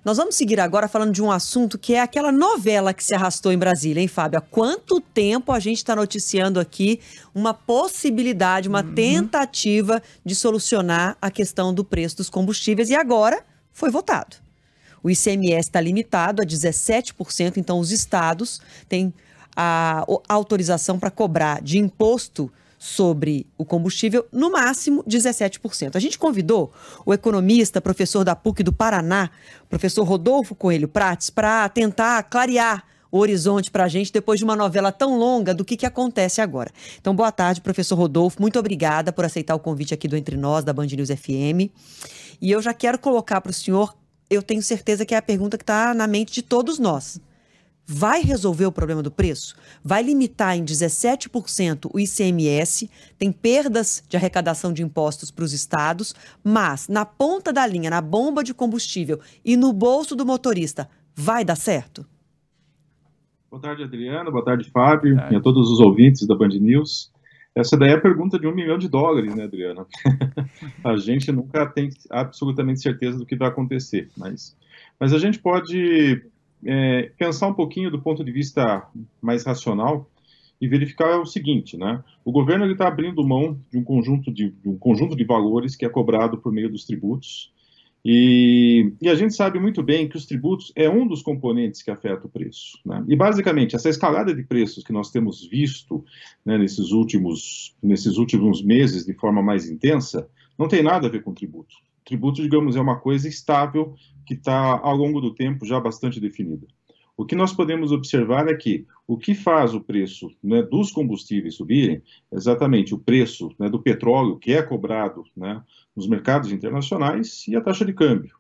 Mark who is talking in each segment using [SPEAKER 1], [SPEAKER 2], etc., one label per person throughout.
[SPEAKER 1] Nós vamos seguir agora falando de um assunto que é aquela novela que se arrastou em Brasília, hein, Fábio? Há quanto tempo a gente está noticiando aqui uma possibilidade, uma tentativa de solucionar a questão do preço dos combustíveis e agora foi votado. O ICMS está limitado a 17%, então os estados têm a autorização para cobrar de imposto sobre o combustível, no máximo 17%. A gente convidou o economista, professor da PUC do Paraná, professor Rodolfo Coelho Prates, para tentar clarear o horizonte para a gente depois de uma novela tão longa do que acontece agora. Então, boa tarde, professor Rodolfo. Muito obrigada por aceitar o convite aqui do Entre Nós, da Band News FM. E eu já quero colocar para o senhor, eu tenho certeza que é a pergunta que está na mente de todos nós. Vai resolver o problema do preço? Vai limitar em 17% o ICMS, tem perdas de arrecadação de impostos para os estados, mas na ponta da linha, na bomba de combustível e no bolso do motorista, vai dar certo?
[SPEAKER 2] Boa tarde, Adriana. Boa tarde, Fábio. E a todos os ouvintes da Band News. Essa daí é a pergunta de $1 milhão, né, Adriana? A gente nunca tem absolutamente certeza do que vai acontecer, mas a gente pode pensar um pouquinho do ponto de vista mais racional e verificar o seguinte, né? O governo está abrindo mão de um conjunto de valores que é cobrado por meio dos tributos e a gente sabe muito bem que os tributos é um dos componentes que afeta o preço, né? E basicamente essa escalada de preços que nós temos visto, né, nesses últimos meses de forma mais intensa não tem nada a ver com tributo. Tributo, digamos, é uma coisa estável que está, ao longo do tempo, já bastante definida. O que nós podemos observar é que o que faz o preço, né, dos combustíveis subirem é exatamente o preço, né, do petróleo que é cobrado, né, nos mercados internacionais e a taxa de câmbio.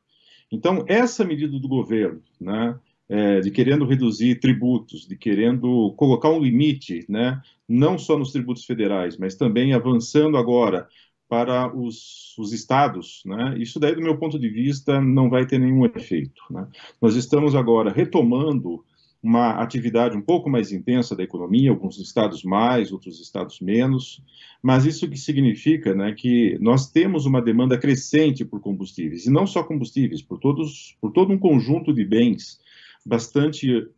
[SPEAKER 2] Então, essa medida do governo, né, de querendo reduzir tributos, de querendo colocar um limite, né, não só nos tributos federais, mas também avançando agora para os estados, né? Isso daí, do meu ponto de vista, não vai ter nenhum efeito, né? Nós estamos agora retomando uma atividade um pouco mais intensa da economia, alguns estados mais, outros estados menos, mas isso que significa, né, que nós temos uma demanda crescente por combustíveis, e não só combustíveis, por todo um conjunto de bens bastante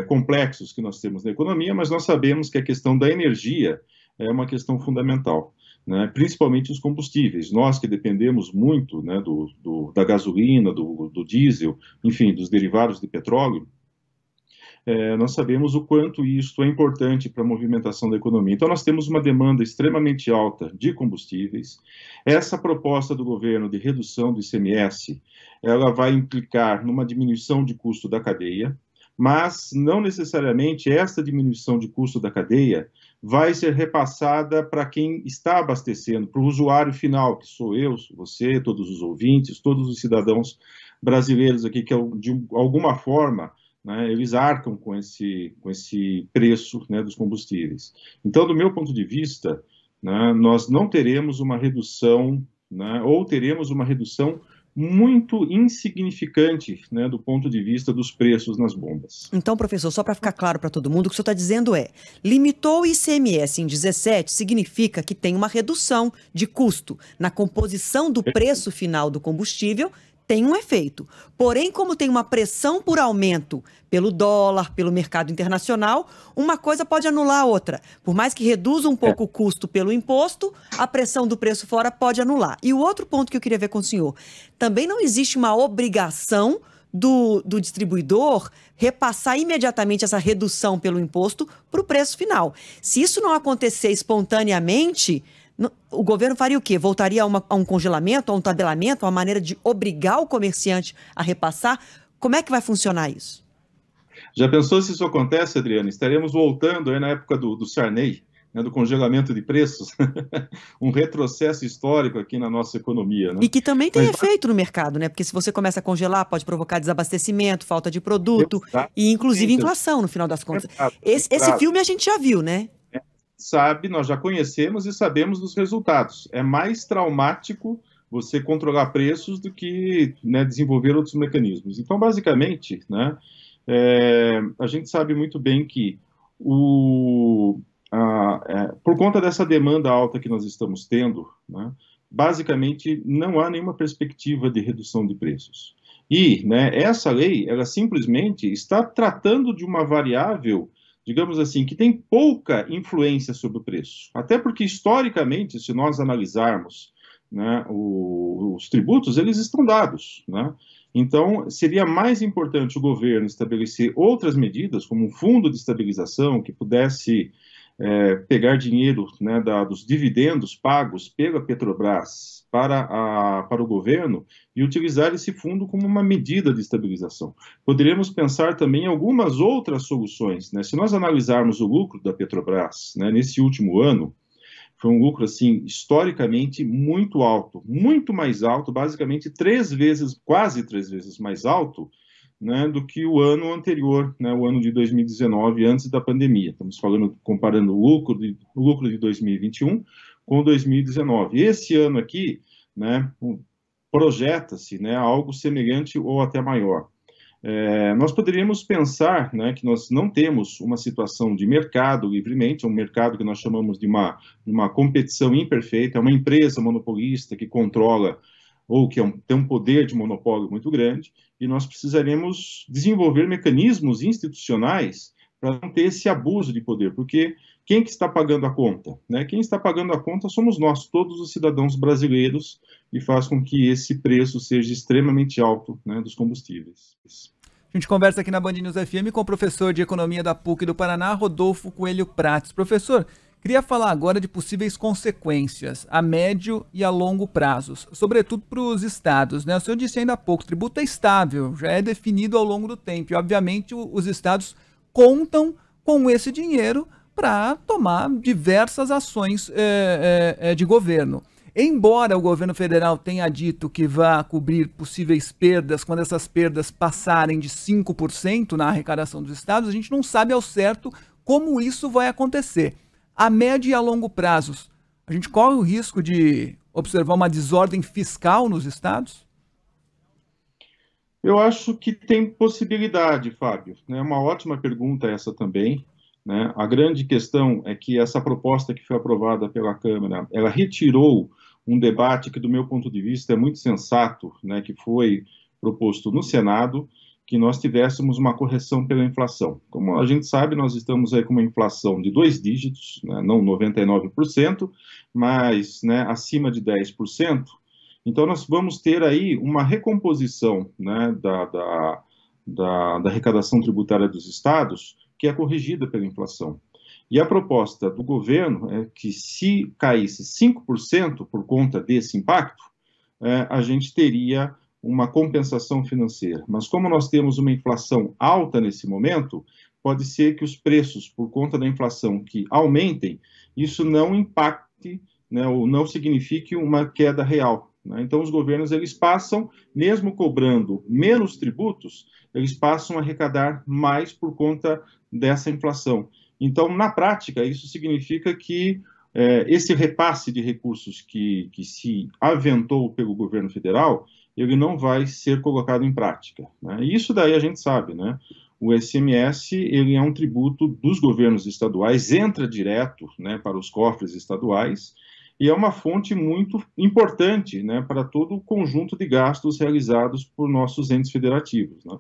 [SPEAKER 2] complexos que nós temos na economia, mas nós sabemos que a questão da energia é uma questão fundamental, né, principalmente os combustíveis. Nós que dependemos muito, né, da gasolina, do diesel, enfim, dos derivados de petróleo, nós sabemos o quanto isso é importante para a movimentação da economia. Então, nós temos uma demanda extremamente alta de combustíveis. Essa proposta do governo de redução do ICMS, ela vai implicar numa diminuição de custo da cadeia, mas não necessariamente essa diminuição de custo da cadeia vai ser repassada para quem está abastecendo, para o usuário final, que sou eu, você, todos os ouvintes, todos os cidadãos brasileiros aqui, que de alguma forma, né, eles arcam com esse preço, né, dos combustíveis. Então, do meu ponto de vista, né, nós não teremos uma redução, né, ou teremos uma redução muito insignificante, né, do ponto de vista dos preços nas bombas.
[SPEAKER 1] Então, professor, só para ficar claro para todo mundo, o que o senhor está dizendo é, limitou o ICMS em 17, significa que tem uma redução de custo na composição do preço final do combustível, tem um efeito. Porém, como tem uma pressão por aumento pelo dólar, pelo mercado internacional, uma coisa pode anular a outra. Por mais que reduza um pouco o custo pelo imposto, a pressão do preço fora pode anular. E o outro ponto que eu queria ver com o senhor, também não existe uma obrigação do distribuidor repassar imediatamente essa redução pelo imposto para o preço final. Se isso não acontecer espontaneamente, o governo faria o quê? Voltaria a um congelamento, a um tabelamento, a uma maneira de obrigar o comerciante a repassar? Como é que vai funcionar isso?
[SPEAKER 2] Já pensou se isso acontece, Adriana? Estaremos voltando aí na época do Sarney, né, do congelamento de preços, um retrocesso histórico aqui na nossa economia, né?
[SPEAKER 1] E que também tem efeito no mercado, né? Porque se você começa a congelar, pode provocar desabastecimento, falta de produto e inclusive inflação, no final das contas. Esse filme a gente já viu, né?
[SPEAKER 2] Nós já conhecemos e sabemos dos resultados. É mais traumático você controlar preços do que, né, desenvolver outros mecanismos. Então, basicamente, né, a gente sabe muito bem que por conta dessa demanda alta que nós estamos tendo, né, basicamente não há nenhuma perspectiva de redução de preços. E, né, essa lei, ela simplesmente está tratando de uma variável, digamos assim, que tem pouca influência sobre o preço. Até porque, historicamente, se nós analisarmos, né, os tributos, eles estão dados, né? Então, seria mais importante o governo estabelecer outras medidas, como um fundo de estabilização que pudesse pegar dinheiro, né, dos dividendos pagos pela Petrobras para o governo e utilizar esse fundo como uma medida de estabilização. Poderíamos pensar também em algumas outras soluções, né? Se nós analisarmos o lucro da Petrobras, né, nesse último ano, foi um lucro, assim, historicamente muito alto, muito mais alto, basicamente 3 vezes, quase 3 vezes mais alto, né, do que o ano anterior, né, o ano de 2019, antes da pandemia. Estamos falando, comparando o lucro de 2021 com 2019. Esse ano aqui, né, projeta-se, né, algo semelhante ou até maior. Nós poderíamos pensar, né, que nós não temos uma situação de mercado livremente, é um mercado que nós chamamos de uma competição imperfeita, é uma empresa monopolista que controla ou que tem um poder de monopólio muito grande, e nós precisaremos desenvolver mecanismos institucionais para não ter esse abuso de poder, porque quem que está pagando a conta? Né? Quem está pagando a conta somos nós, todos os cidadãos brasileiros, e faz com que esse preço seja extremamente alto, né, dos combustíveis.
[SPEAKER 3] A gente conversa aqui na Band News FM com o professor de Economia da PUC do Paraná, Rodolfo Coelho Prates. Professor, queria falar agora de possíveis consequências a médio e a longo prazos, sobretudo para os estados, né? O senhor disse ainda há pouco, o tributo é estável, já é definido ao longo do tempo, e obviamente os estados contam com esse dinheiro para tomar diversas ações de governo. Embora o governo federal tenha dito que vai cobrir possíveis perdas, quando essas perdas passarem de 5% na arrecadação dos estados, a gente não sabe ao certo como isso vai acontecer. A médio e a longo prazos, a gente corre o risco de observar uma desordem fiscal nos estados?
[SPEAKER 2] Eu acho que tem possibilidade, Fábio. É uma ótima pergunta essa também. Né? A grande questão é que essa proposta que foi aprovada pela Câmara, ela retirou um debate que, do meu ponto de vista, é muito sensato, né, que foi proposto no Senado, que nós tivéssemos uma correção pela inflação. Como a gente sabe, nós estamos aí com uma inflação de 2 dígitos, né, não 99%, mas, né, acima de 10%. Então, nós vamos ter aí uma recomposição, né, da arrecadação tributária dos estados, que é corrigida pela inflação. E a proposta do governo é que, se caísse 5% por conta desse impacto, a gente teria uma compensação financeira. Mas como nós temos uma inflação alta nesse momento, pode ser que os preços, por conta da inflação, que aumentem, isso não impacte, né, ou não signifique uma queda real. Né? Então, os governos, eles passam, mesmo cobrando menos tributos, eles passam a arrecadar mais por conta dessa inflação. Então, na prática, isso significa que esse repasse de recursos que se aventou pelo governo federal, ele não vai ser colocado em prática. Né? E isso daí a gente sabe, né? O ICMS, ele é um tributo dos governos estaduais, entra direto, né, para os cofres estaduais, e é uma fonte muito importante, né, para todo o conjunto de gastos realizados por nossos entes federativos. Né?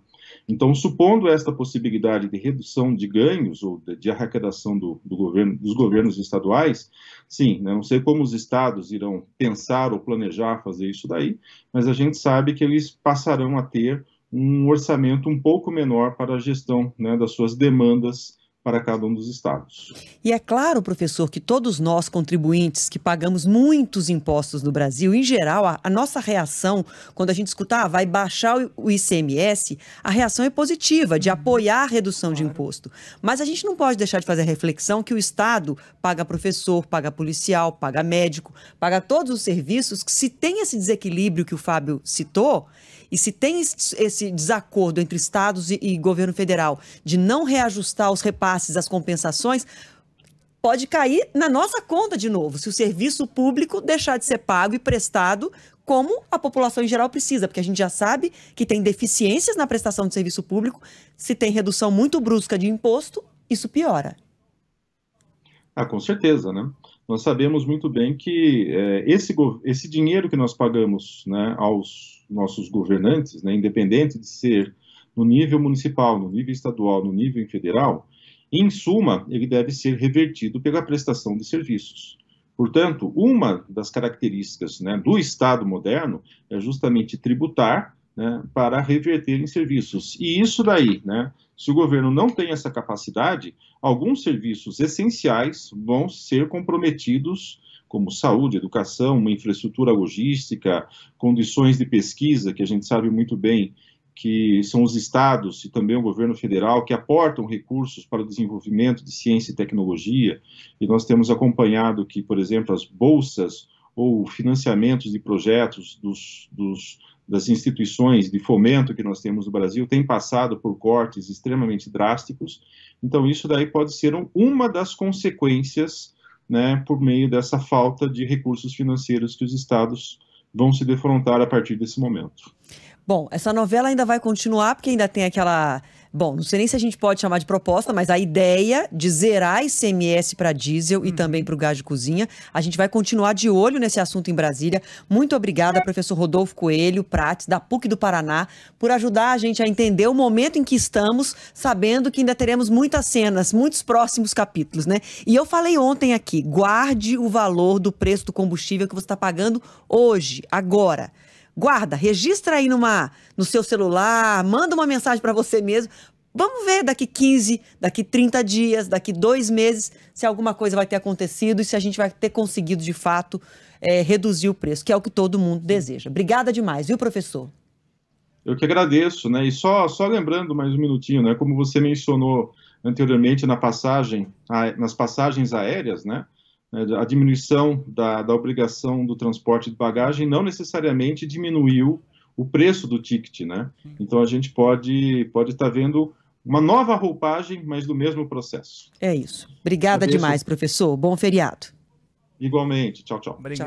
[SPEAKER 2] Então, supondo esta possibilidade de redução de ganhos ou de arrecadação dos governos estaduais, sim, né, não sei como os estados irão pensar ou planejar fazer isso daí, mas a gente sabe que eles passarão a ter um orçamento um pouco menor para a gestão, né, das suas demandas para cada um dos estados.
[SPEAKER 1] E é claro, professor, que todos nós, contribuintes, que pagamos muitos impostos no Brasil, em geral, a nossa reação, quando a gente escuta, vai baixar o ICMS, a reação é positiva, de apoiar a redução de imposto. Mas a gente não pode deixar de fazer a reflexão que o Estado paga professor, paga policial, paga médico, paga todos os serviços, que se tem esse desequilíbrio que o Fábio citou, e se tem esse desacordo entre estados e governo federal de não reajustar os repasses, as compensações, pode cair na nossa conta de novo, se o serviço público deixar de ser pago e prestado como a população em geral precisa, porque a gente já sabe que tem deficiências na prestação de serviço público, se tem redução muito brusca de imposto, isso piora.
[SPEAKER 2] Com certeza, né? nós sabemos muito bem que esse dinheiro que nós pagamos, né, aos nossos governantes, né, independente de ser no nível municipal, no nível estadual, no nível federal, em suma, ele deve ser revertido pela prestação de serviços. Portanto, uma das características, né, do Estado moderno é justamente tributar, né, para reverter em serviços. E isso daí, né, se o governo não tem essa capacidade, alguns serviços essenciais vão ser comprometidos, como saúde, educação, uma infraestrutura logística, condições de pesquisa, que a gente sabe muito bem que são os estados e também o governo federal que aportam recursos para o desenvolvimento de ciência e tecnologia, e nós temos acompanhado que, por exemplo, as bolsas ou financiamentos de projetos das instituições de fomento que nós temos no Brasil têm passado por cortes extremamente drásticos. Então, isso daí pode ser uma das consequências, né, por meio dessa falta de recursos financeiros que os estados vão se defrontar a partir desse momento.
[SPEAKER 1] Bom, essa novela ainda vai continuar, porque ainda tem aquela... Bom, não sei nem se a gente pode chamar de proposta, mas a ideia de zerar ICMS para diesel e também para o gás de cozinha, a gente vai continuar de olho nesse assunto em Brasília. Muito obrigada, professor Rodolfo Coelho Prates, da PUC do Paraná, por ajudar a gente a entender o momento em que estamos, sabendo que ainda teremos muitas cenas, muitos próximos capítulos, né? E eu falei ontem aqui, guarde o valor do preço do combustível que você está pagando hoje, agora. Guarda, registra aí no seu celular, manda uma mensagem para você mesmo. Vamos ver daqui 15, daqui 30 dias, daqui 2 meses, se alguma coisa vai ter acontecido e se a gente vai ter conseguido, de fato, reduzir o preço, que é o que todo mundo deseja. Obrigada demais, viu, professor?
[SPEAKER 2] Eu que agradeço, né? E só lembrando mais um minutinho, né? Como você mencionou anteriormente nas passagens aéreas, né? A diminuição da obrigação do transporte de bagagem não necessariamente diminuiu o preço do ticket, né? Então a gente pode estar vendo uma nova roupagem, mas do mesmo processo.
[SPEAKER 1] É isso. Obrigada demais, professor. Bom feriado.
[SPEAKER 2] Igualmente. Tchau, tchau.
[SPEAKER 3] Obrigado.